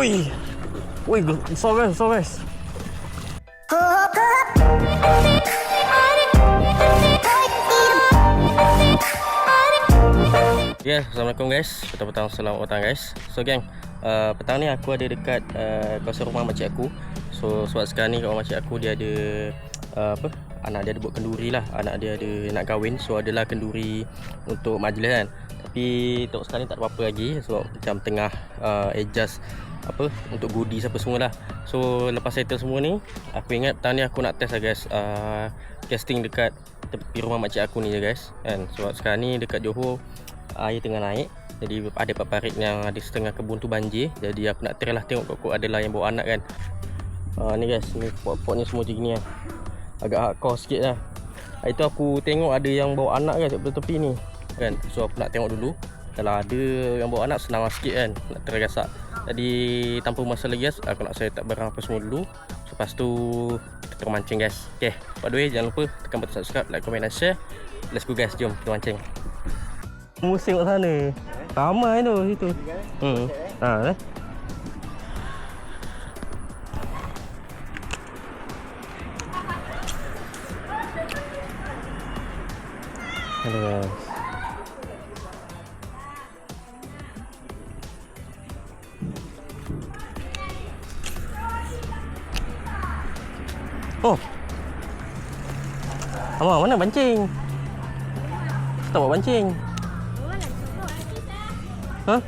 Ui. Ui, besar guys, besar guys. Ya, assalamualaikum guys. Petang-petang selamat petang guys. So geng, petang ni aku ada dekat kawasan rumah makcik aku. So sebab sekarang ni kat rumah makcik aku dia ada anak dia ada buat kenduri lah. Anak dia ada nak kahwin, so adalah kenduri untuk majlis kan. Tapi untuk sekarang ni tak ada apa-apa lagi sebab macam tengah adjust untuk goodies apa semua lah. So lepas settle semua ni, aku ingat petang ni aku nak test lah guys, casting dekat tepi rumah makcik aku ni je guys kan. Sebab sekarang ni dekat Johor air tengah naik, jadi ada parit yang ada setengah kebun tu banjir. Jadi aku nak try lah tengok kok adalah yang bawa anak kan. Ni guys, ni pot-pot ni semua macam gini lah. Agak hardcore sikit lah. Itu aku tengok ada yang bawa anak guys kat tepi ni kan. So aku nak tengok dulu, kalau ada yang bawa anak senang sikit kan, nak try gasak. Jadi tanpa masa lagi guys, aku nak set up barang apa semua dulu. Lepas tu kita mancing guys. Okay, by the way jangan lupa tekan button subscribe, like, comment dan share. Let's go guys, jom kita mancing. Musim kat sana. Ramai tu situ. Ha eh. Hello guys. Oh. Abang mana pancing? Tak buat pancing. Ha?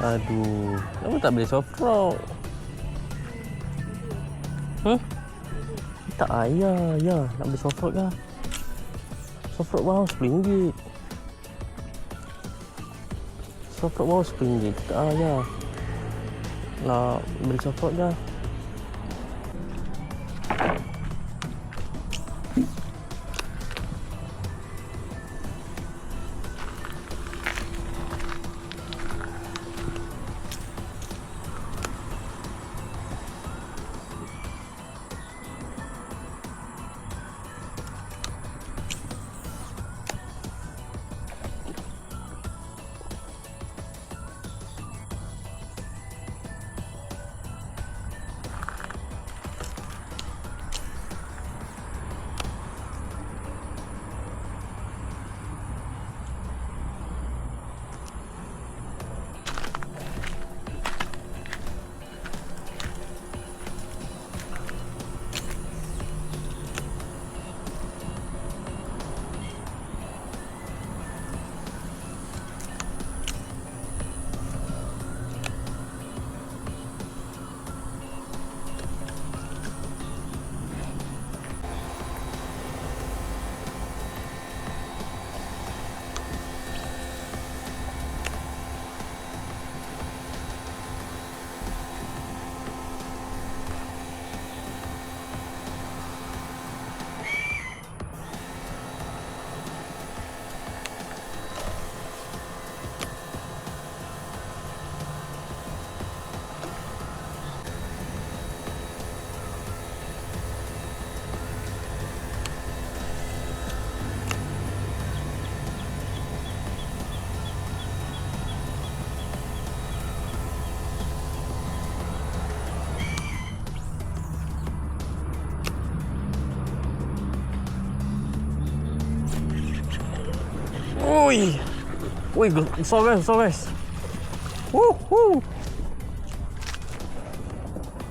Aduh, kenapa tak boleh soft rock? Tak ayah, ya, nak beli soft rock lah. Soft rock bawah RM10. Soft rock bawah RM10. Tak ayah. Nak beli soft rock dah. Ui. Ui, besar guys, besar guys.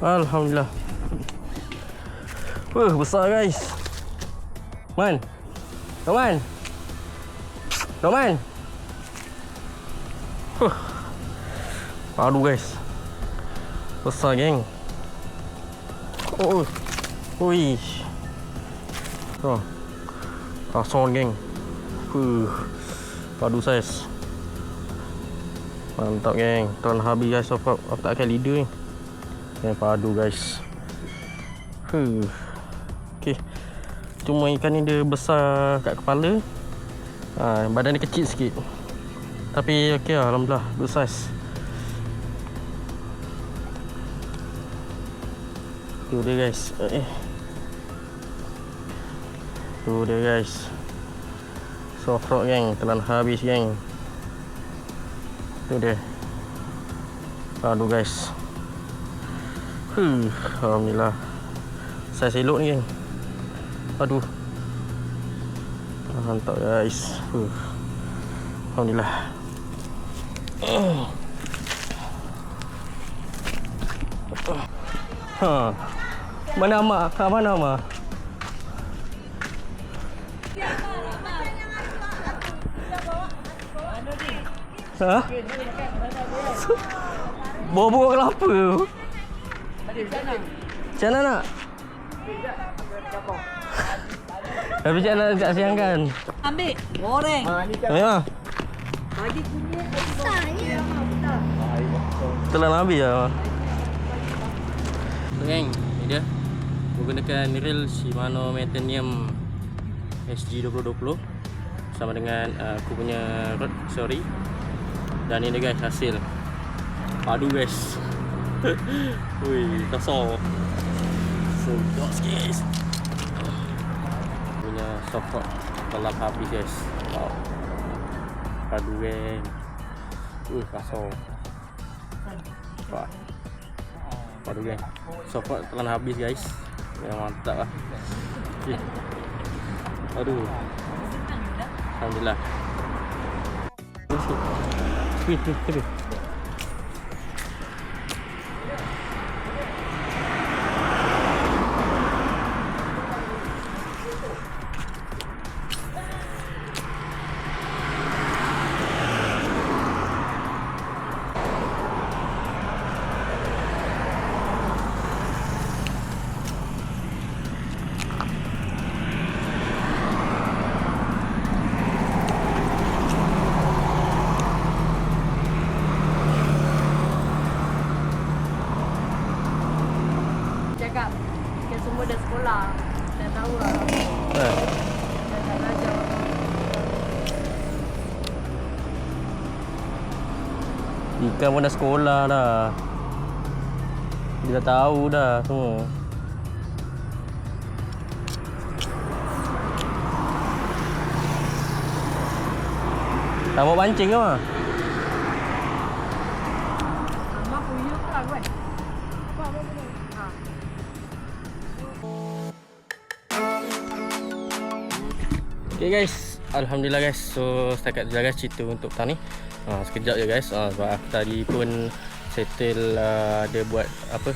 Alhamdulillah. Besar guys. Man. Come on. Come on. Aduh guys. Besar geng. Ui. Oh. Kasar geng. Padu saiz. Mantap geng. Tuan habis guys, aku tak akan leader ni. Yang padu guys. Okey. Cuma ikan ni dia besar kat kepala. Badan dia kecil sikit. Tapi okey lah, alhamdulillah, good size. Tu dia guys. Tu dia guys. Soft rock geng, telan habis geng. Tu dia. Aduh guys. Alhamdulillah. Saya elok ni geng. Aduh. Mantap guys. Alhamdulillah. Mana mak? Mana mak? Ha? Bawa-bawa kelapa. Macam mana nak? Tapi macam mana tak siangkan? Ambil, goreng. Ya. Bagi kunyit. Telan habis lah. So geng, ni dia. Menggunakan reel Shimano Metanium SG2020 sama dengan aku punya rod, sorry. Dan ini guys hasil. Padu guys. Wih, kosong. Sedap guys. Punya soft rod telah habis guys. Wow. Padu geng. Kosong. Wah. Padu geng. Soft rod telah habis guys. Yang mantap lah. Aduh. Alhamdulillah. Tepi. Cakap, kita semua dah sekolah. Dah tahu lah. Dah belajar. Ikan pun dah sekolah dah. Dia dah tahu dah semua. Tak mau pancing ke mah? Mak puyuh ke kan? Apa boleh? Ha. Okay guys, Alhamdulillah guys. So setakat je lah guys cerita untuk petang ni. Sekejap je guys. Sebab aku tadi pun settle dia buat apa,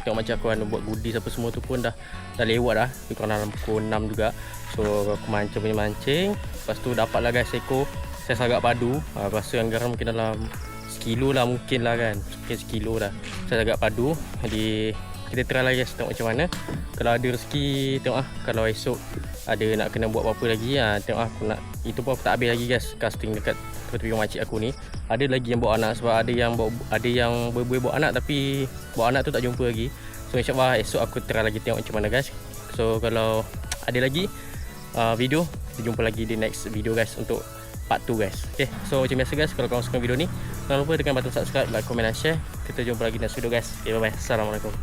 tengok macam aku buat goodies apa semua tu pun dah lewat dah. Lebih kurang dalam pukul 6 juga. So aku mancing. Lepas tu dapat lah guys ekor. Saya sagak padu. Rasa yang garam mungkin dalam sekilo lah mungkin lah kan. Mungkin sekilo dah. Saya sagak padu. Jadi kita try lah guys tengok macam mana. Kalau ada rezeki tengok lah. Kalau esok ada nak kena buat apa-apa lagi tengok lah aku nak. Itu pun aku tak habis lagi guys casting dekat tepi rumah makcik aku ni. Ada lagi yang bawa anak sebab ada yang boleh bawa anak tapi bawa anak tu tak jumpa lagi. So insyaAllah esok aku try lagi tengok macam mana guys. So kalau ada lagi video, kita jumpa lagi di next video guys untuk part 2 guys. Okay, so macam biasa guys, kalau korang suka video ni jangan lupa tekan button subscribe, like, komen dan share. Kita jumpa lagi next video guys. Okay, bye bye. Assalamualaikum.